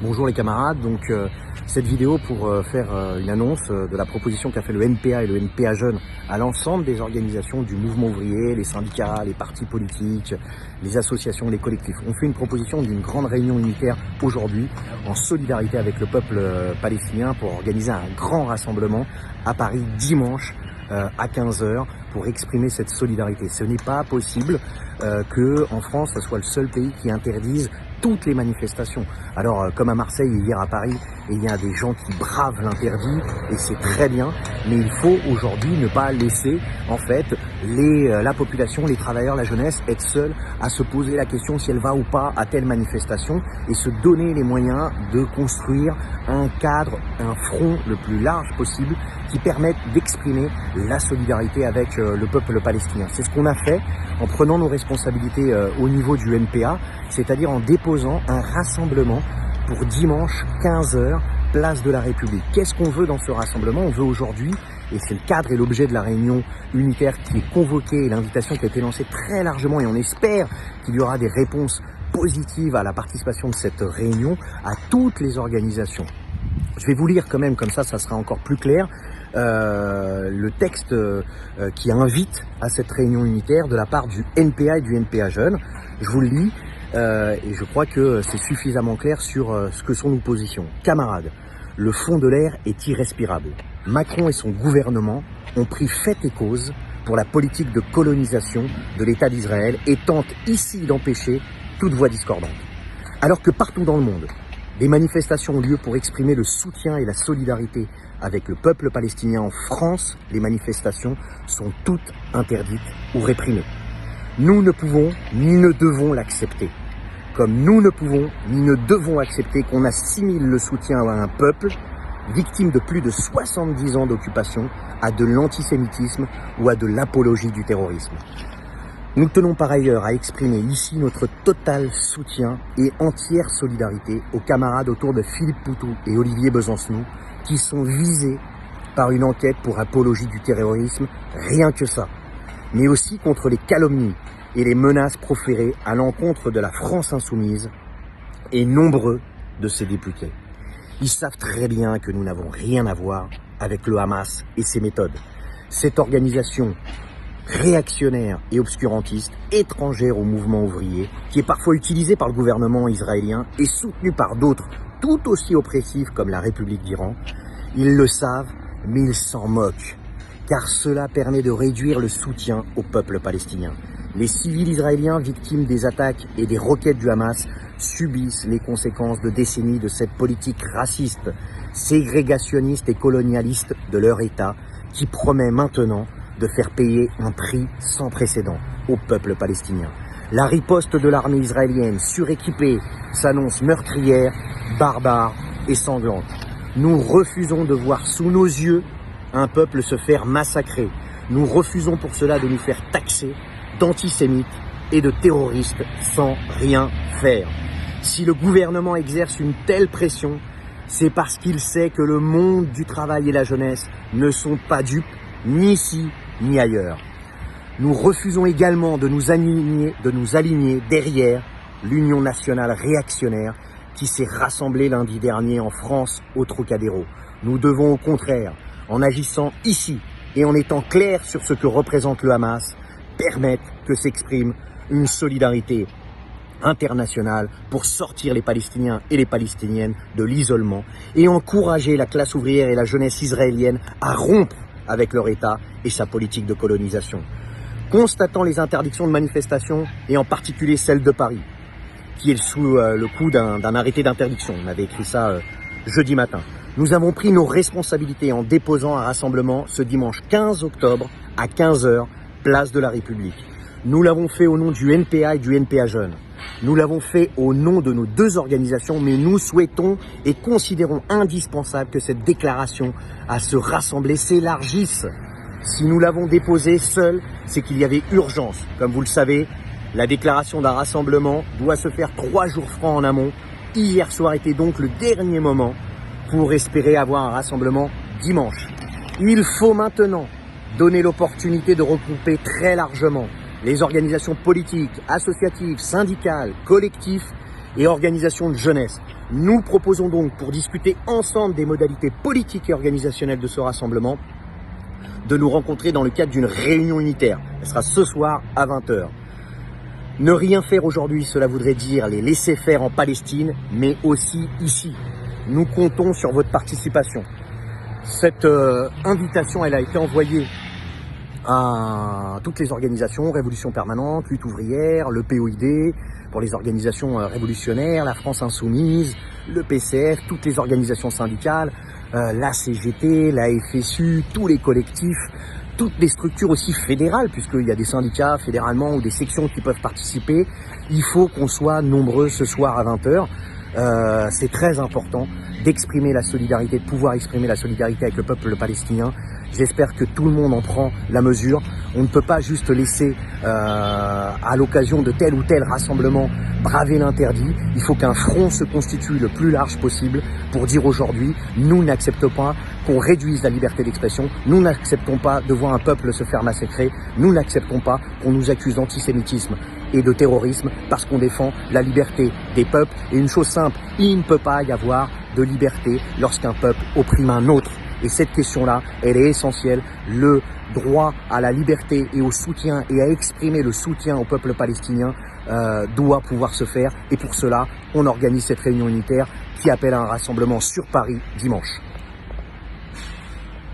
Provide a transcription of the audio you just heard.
Bonjour les camarades, cette vidéo pour faire une annonce de la proposition qu'a fait le NPA et le NPA Jeunes à l'ensemble des organisations du mouvement ouvrier, les syndicats, les partis politiques, les associations, les collectifs. On fait une proposition d'une grande réunion unitaire aujourd'hui en solidarité avec le peuple palestinien pour organiser un grand rassemblement à Paris dimanche à 15 h pour exprimer cette solidarité. Ce n'est pas possible que en France, ce soit le seul pays qui interdise toutes les manifestations. Alors, comme à Marseille et hier à Paris, il y a des gens qui bravent l'interdit et c'est très bien, mais il faut aujourd'hui ne pas laisser en fait la population, les travailleurs, la jeunesse être seuls à se poser la question si elle va ou pas à telle manifestation et se donner les moyens de construire un cadre, un front le plus large possible qui permette d'exprimer la solidarité avec le peuple palestinien. C'est ce qu'on a fait en prenant nos responsabilités au niveau du NPA, c'est-à-dire en déposant un rassemblement pour dimanche 15 h, place de la République. Qu'est-ce qu'on veut dans ce rassemblement? On veut aujourd'hui, et c'est le cadre et l'objet de la réunion unitaire qui est convoquée et l'invitation qui a été lancée très largement, et on espère qu'il y aura des réponses positives à la participation de cette réunion à toutes les organisations. Je vais vous lire quand même, comme ça sera encore plus clair, le texte qui invite à cette réunion unitaire de la part du NPA et du NPA Jeunes. Je vous le lis et je crois que c'est suffisamment clair sur ce que sont nos positions. Camarades, le fond de l'air est irrespirable. Macron et son gouvernement ont pris fait et cause pour la politique de colonisation de l'État d'Israël et tentent ici d'empêcher toute voix discordante. Alors que partout dans le monde, des manifestations ont lieu pour exprimer le soutien et la solidarité avec le peuple palestinien. En France, les manifestations sont toutes interdites ou réprimées. Nous ne pouvons ni ne devons l'accepter. Comme nous ne pouvons ni ne devons accepter qu'on assimile le soutien à un peuple victime de plus de 70 ans d'occupation à de l'antisémitisme ou à de l'apologie du terrorisme. Nous tenons par ailleurs à exprimer ici notre total soutien et entière solidarité aux camarades autour de Philippe Poutou et Olivier Besancenot qui sont visés par une enquête pour apologie du terrorisme, rien que ça, mais aussi contre les calomnies et les menaces proférées à l'encontre de la France insoumise et nombreux de ses députés. Ils savent très bien que nous n'avons rien à voir avec le Hamas et ses méthodes. Cette organisation réactionnaire et obscurantiste, étrangère au mouvement ouvrier, qui est parfois utilisée par le gouvernement israélien et soutenue par d'autres tout aussi oppressifs comme la République d'Iran. Ils le savent, mais ils s'en moquent, car cela permet de réduire le soutien au peuple palestinien. Les civils israéliens victimes des attaques et des roquettes du Hamas subissent les conséquences de décennies de cette politique raciste, ségrégationniste et colonialiste de leur État, qui promet maintenant de faire payer un prix sans précédent au peuple palestinien. La riposte de l'armée israélienne suréquipée s'annonce meurtrière, barbare et sanglante. Nous refusons de voir sous nos yeux un peuple se faire massacrer. Nous refusons pour cela de nous faire taxer d'antisémites et de terroristes sans rien faire. Si le gouvernement exerce une telle pression, c'est parce qu'il sait que le monde du travail et la jeunesse ne sont pas dupes, ni ici, ni ailleurs. Nous refusons également de nous aligner derrière l'Union nationale réactionnaire qui s'est rassemblée lundi dernier en France au Trocadéro. Nous devons au contraire, en agissant ici et en étant clairs sur ce que représente le Hamas, permettre que s'exprime une solidarité internationale pour sortir les Palestiniens et les Palestiniennes de l'isolement et encourager la classe ouvrière et la jeunesse israélienne à rompre avec leur État et sa politique de colonisation. Constatant les interdictions de manifestation, et en particulier celle de Paris, qui est sous le coup d'un arrêté d'interdiction, on avait écrit ça jeudi matin, nous avons pris nos responsabilités en déposant un rassemblement ce dimanche 15 octobre à 15 h, place de la République. Nous l'avons fait au nom du NPA et du NPA Jeunes. Nous l'avons fait au nom de nos deux organisations, mais nous souhaitons et considérons indispensable que cette déclaration à se rassembler s'élargisse. Si nous l'avons déposée seuls, c'est qu'il y avait urgence. Comme vous le savez, la déclaration d'un rassemblement doit se faire 3 jours francs en amont. Hier soir était donc le dernier moment pour espérer avoir un rassemblement dimanche. Il faut maintenant donner l'opportunité de regrouper très largement les organisations politiques, associatives, syndicales, collectives et organisations de jeunesse Nous proposons donc, pour discuter ensemble des modalités politiques et organisationnelles de ce rassemblement, de nous rencontrer dans le cadre d'une réunion unitaire. Elle sera ce soir à 20 h. Ne rien faire aujourd'hui, cela voudrait dire les laisser faire en Palestine, mais aussi ici. Nous comptons sur votre participation. Cette invitation, elle a été envoyée à toutes les organisations, Révolution Permanente, Lutte Ouvrière, le POID, pour les organisations révolutionnaires, la France Insoumise, le PCF, toutes les organisations syndicales, la CGT, la FSU, tous les collectifs, toutes les structures aussi fédérales, puisqu'il y a des syndicats fédéralement ou des sections qui peuvent participer. Il faut qu'on soit nombreux ce soir à 20 h. C'est très important d'exprimer la solidarité, de pouvoir exprimer la solidarité avec le peuple palestinien. J'espère que tout le monde en prend la mesure. On ne peut pas juste laisser, à l'occasion de tel ou tel rassemblement, braver l'interdit. Il faut qu'un front se constitue le plus large possible pour dire aujourd'hui, nous n'acceptons pas qu'on réduise la liberté d'expression, nous n'acceptons pas de voir un peuple se faire massacrer, nous n'acceptons pas qu'on nous accuse d'antisémitisme et de terrorisme parce qu'on défend la liberté des peuples. Et une chose simple, il ne peut pas y avoir de liberté lorsqu'un peuple opprime un autre. Et cette question-là, elle est essentielle. Le droit à la liberté et au soutien et à exprimer le soutien au peuple palestinien doit pouvoir se faire. Et pour cela, on organise cette réunion unitaire qui appelle à un rassemblement sur Paris dimanche.